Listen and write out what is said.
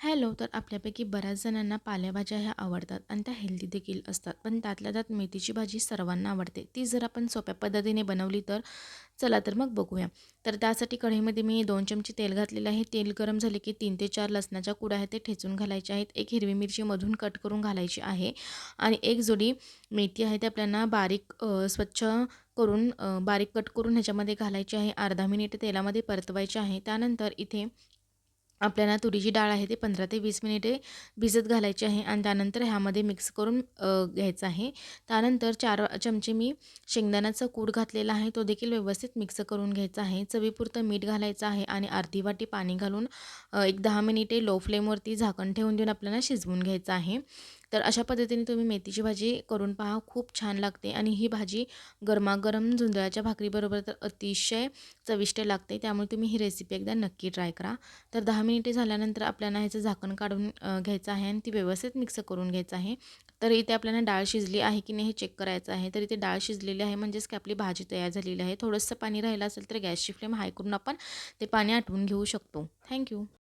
Hello. तर आपल्यापैकी बऱ्याच जणांना पालेभाज्या ह्या आवडतात आणि त्या हेल्दी देखील असतात. पण त्यातल्या त्यात मेथीची भाजी सर्वांना आवडते. ती जर आपण सोप्या पद्धतीने बनवली तर चला तर मग बघूया. तर त्यासाठी कढईमध्ये मी 2 चमचे तेल घातलेलं आहे. तेल गरम झाले की 3 ते 4 लसणाच्या कुड्या आहेत ते ठेचून घालायच्या आहेत. एक हिरवी मिरची मधून कट करून घालायची आहे आणि एक जोडी मेथी आहे ते आपल्याला बारीक स्वच्छ करून बारीक कट करून ह्याच्यामध्ये घालायची आहे. अर्धा मिनिट तेलामध्ये परतवायचे आहे. त्यानंतर इथे आपल्याला तुरीची डाळ आहे ते 15 ते 20 मिनिटे भिजत घालायची आहे आणि त्यानंतर ह्यामध्ये मिक्स करून घ्यायचं आहे. त्यानंतर 4 चमचे मी शेंगदाण्याचा कूट घातलेला आहे, तो देखील व्यवस्थित मिक्स करून घ्यायचा आहे. चवीपुरतं मीठ घालायचं आहे आणि अर्धी वाटी पाणी घालून एक 10 मिनिटे लो फ्लेमवरती झाकण ठेवून देऊन आपल्याला शिजवून घ्यायचं आहे. तर अशा पद्धतीने तुम्ही मेथीची भाजी करून पहा, खूप छान लागते आणि ही भाजी गरमागरम जुंधळ्याच्या भाकरीबरोबर तर अतिशय चविष्ट लागते. त्यामुळे तुम्ही ही रेसिपी एकदा नक्की ट्राय करा. तर 10 मिनिटे झाल्यानंतर आपल्याला ह्याचं झाकण काढून घ्यायचं आहे आणि ती व्यवस्थित मिक्स करून घ्यायचं आहे. तर इथे आपल्याला डाळ शिजली आहे की नाही हे चेक करायचं आहे. तर इथे डाळ शिजलेली आहे म्हणजेच की आपली भाजी तयार झालेली आहे. थोडंसं पाणी राहिलं असेल तर गॅसची फ्लेम हाय करून आपण ते पाणी आटवून घेऊ शकतो. थँक्यू.